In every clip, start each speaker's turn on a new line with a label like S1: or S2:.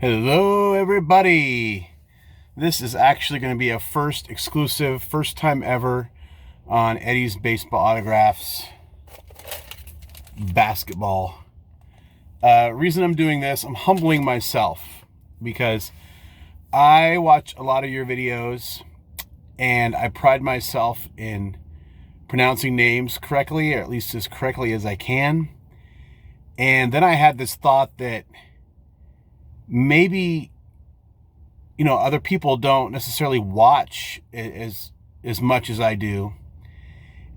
S1: Hello, everybody. This is actually going to be a first exclusive, first time ever on Eddy's Baseball Autographs basketball. Reason I'm doing this, I'm humbling myself because I watch a lot of your videos and I pride myself in pronouncing names correctly, or at least as correctly as I can. And then I had this thought that maybe, other people don't necessarily watch as much as I do,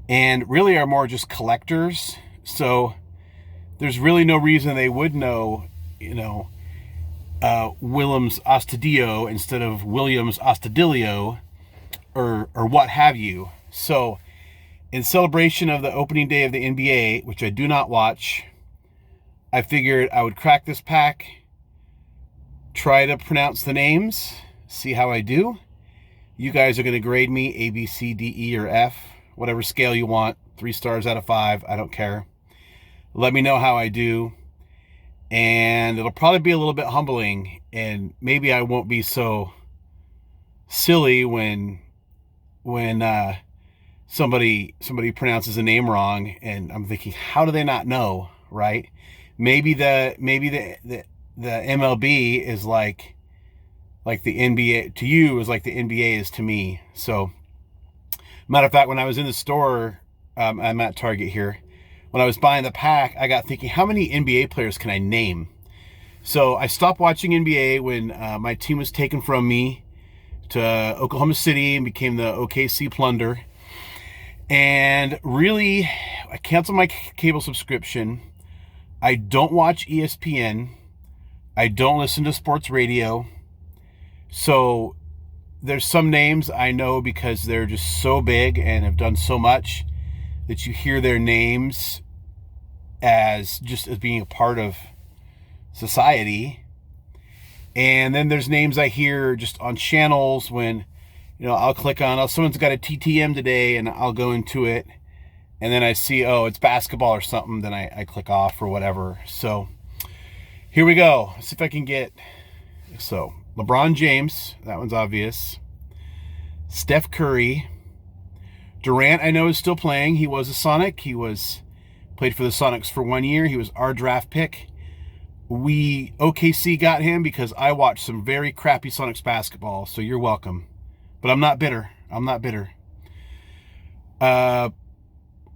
S1: and really are more just collectors. So there's really no reason they would know, Williams Astudillo instead of Williams Astudillo or what have you. So in celebration of the opening day of the NBA, which I do not watch, I figured I would crack this pack, try to pronounce the names, see how I do. You guys are going to grade me A, B, C, D, E, or F, whatever scale you want. 3 stars out of 5, I don't care. Let me know how I do. And it'll probably be a little bit humbling, and maybe I won't be so silly when somebody pronounces a name wrong, and I'm thinking, how do they not know, right? Maybe the MLB is like the NBA to you is like the NBA is to me. So, matter of fact, when I was in the store, I'm at Target here. When I was buying the pack, I got thinking, how many NBA players can I name? So I stopped watching NBA when my team was taken from me to Oklahoma City and became the OKC Plunder. And really, I canceled my cable subscription. I don't watch ESPN. I don't listen to sports radio. So there's some names I know because they're just so big and have done so much that you hear their names as being a part of society. And then there's names I hear just on channels when, I'll click on, someone's got a TTM today, and I'll go into it. And then I see, it's basketball or something. Then I click off or whatever. So here we go. Let's see if I can get. So LeBron James, that one's obvious. Steph Curry. Durant, I know, is still playing. He was a Sonic. Played for the Sonics for 1 year. He was our draft pick. OKC got him because I watched some very crappy Sonics basketball. So you're welcome. But I'm not bitter.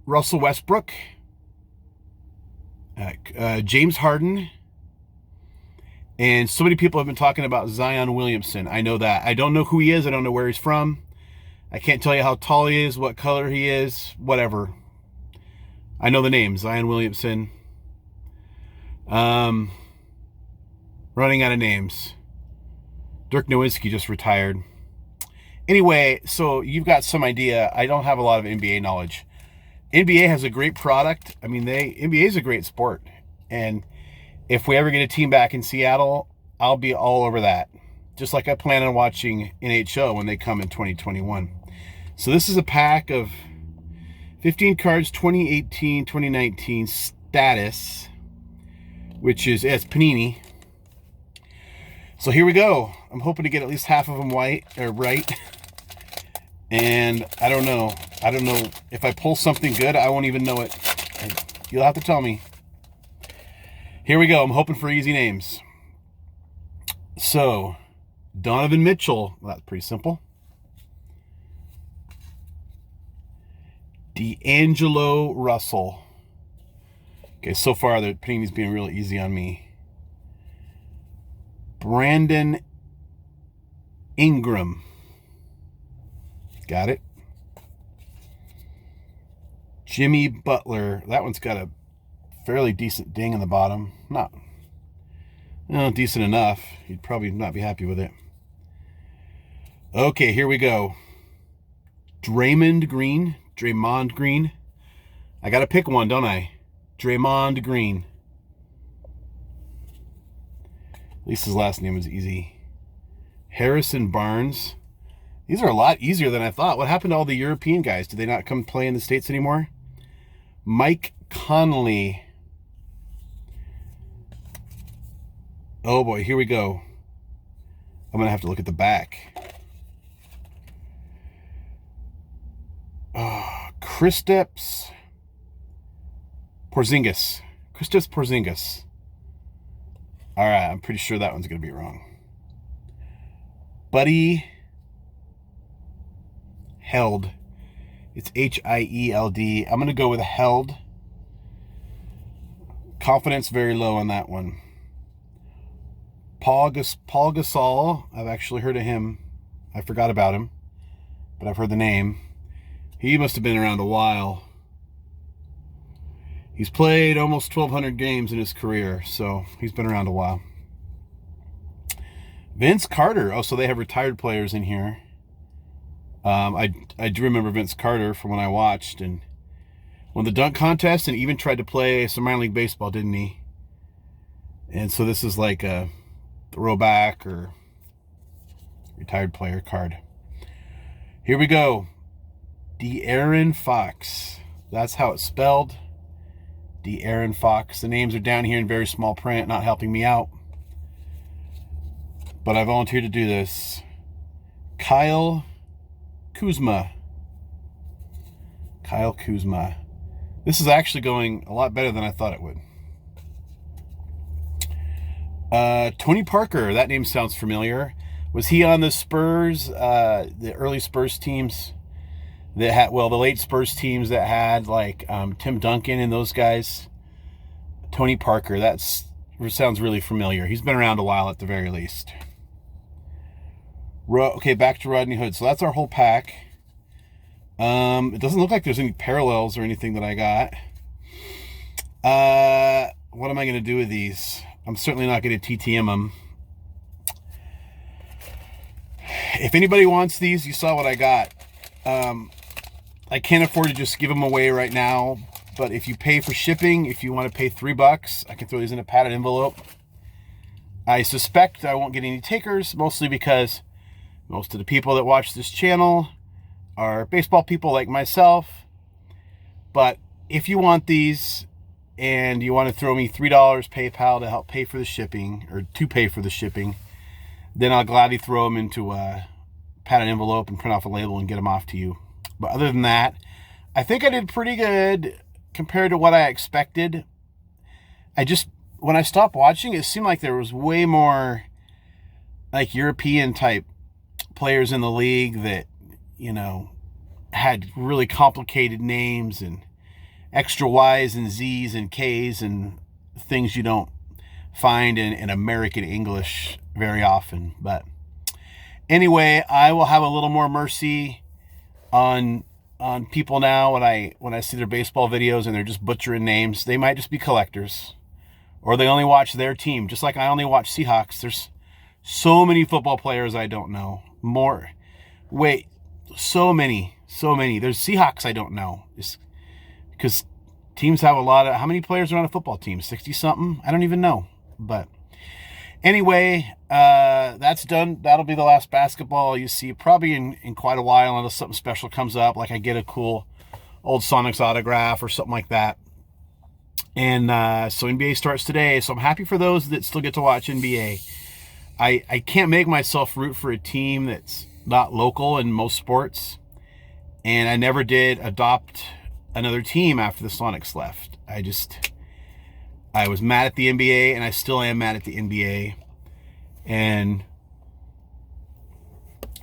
S1: Russell Westbrook, James Harden, and so many people have been talking about Zion Williamson. I know that. I don't know who he is. I don't know where he's from. I can't tell you how tall he is, what color he is, whatever. I know the name, Zion Williamson. Running out of names. Dirk Nowitzki just retired. Anyway, so you've got some idea. I don't have a lot of NBA knowledge. NBA has a great product. I mean, NBA is a great sport. And if we ever get a team back in Seattle, I'll be all over that. Just like I plan on watching NHL when they come in 2021. So this is a pack of 15 cards, 2018-2019 status, which is, it's Panini. So here we go. I'm hoping to get at least half of them right. And I don't know if I pull something good, I won't even know it. You'll have to tell me. Here we go. I'm hoping for easy names. So, Donovan Mitchell. Well, that's pretty simple. D'Angelo Russell. Okay, so far the Panini's being really easy on me. Brandon Ingram. Got it. Jimmy Butler. That one's got a fairly decent ding in the bottom. Not decent enough. You'd probably not be happy with it. Okay, here we go. Draymond Green. I got to pick one, don't I? Draymond Green. At least his last name was easy. Harrison Barnes. These are a lot easier than I thought. What happened to all the European guys? Did they not come play in the States anymore? Mike Conley. Oh boy, here we go. I'm going to have to look at the back. Kristaps Porzingis. Kristaps Porzingis. All right, I'm pretty sure that one's going to be wrong. Buddy Held. It's Hield. I'm going to go with Held. Confidence very low on that one. Paul Gasol. I've actually heard of him. I forgot about him, but I've heard the name. He must have been around a while. He's played almost 1,200 games in his career, so he's been around a while. Vince Carter. Oh, so they have retired players in here. I do remember Vince Carter from when I watched and won the dunk contest and even tried to play some minor league baseball, didn't he? And so this is like a throwback or retired player card. Here we go. De'Aaron Fox. That's how it's spelled. De'Aaron Fox. The names are down here in very small print, not helping me out. But I volunteered to do this. Kyle Kuzma. Kyle Kuzma. This is actually going a lot better than I thought it would. Tony Parker. That name sounds familiar. Was he on the Spurs, the early Spurs teams that had, well, the late Spurs teams that had like Tim Duncan and those guys? Tony Parker. That sounds really familiar. He's been around a while at the very least. Okay, back to Rodney Hood. So that's our whole pack. It doesn't look like there's any parallels or anything that I got. What am I going to do with these? I'm certainly not going to TTM them. If anybody wants these, you saw what I got. I can't afford to just give them away right now. But if you pay for shipping, if you want to pay $3, I can throw these in a padded envelope. I suspect I won't get any takers, mostly because most of the people that watch this channel are baseball people like myself. But if you want these and you want to throw me $3 PayPal to help pay for the shipping, or to pay for the shipping, then I'll gladly throw them into a padded envelope and print off a label and get them off to you. But other than that, I think I did pretty good compared to what I expected. When I stopped watching, it seemed like there was way more like European type players in the league that, you know, had really complicated names and extra Y's and Z's and K's and things you don't find in American English very often. But anyway, I will have a little more mercy on people now when I see their baseball videos and they're just butchering names. They might just be collectors, or they only watch their team, just like I only watch Seahawks. There's so many football players I don't know. So many. There's Seahawks I don't know. Just because teams have a lot of, how many players are on a football team? 60 something? I don't even know. But anyway, that's done. That'll be the last basketball you see probably in quite a while, unless something special comes up, like I get a cool old Sonics autograph or something like that. And so NBA starts today. So I'm happy for those that still get to watch NBA. I can't make myself root for a team that's not local in most sports. And I never did adopt another team after the Sonics left. I was mad at the NBA, and I still am mad at the NBA. And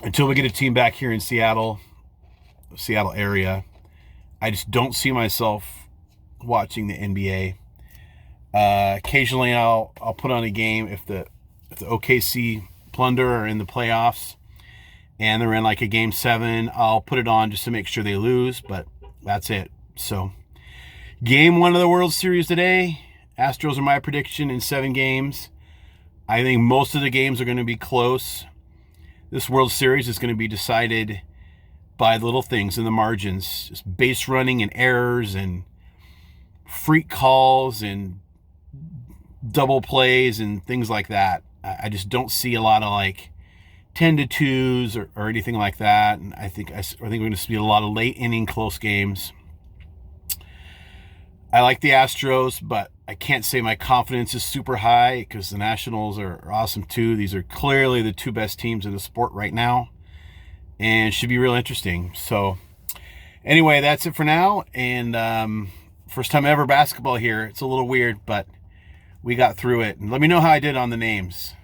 S1: until we get a team back here in Seattle area, I just don't see myself watching the NBA. Occasionally I'll put on a game if the OKC Plunder are in the playoffs and they're in like a game 7, I'll put it on just to make sure they lose, but that's it. So game 1 of the World Series today. Astros are my prediction in 7 games. I think most of the games are going to be close. This World Series is going to be decided by little things in the margins, just base running and errors and freak calls and double plays and things like that. I just don't see a lot of like 10-2s or anything like that. And I think we're going to see a lot of late inning close games. I like the Astros, but I can't say my confidence is super high because the Nationals are awesome too. These are clearly the two best teams in the sport right now, and should be real interesting. So anyway, that's it for now. And first time ever basketball here. It's a little weird, but we got through it. And let me know how I did on the names.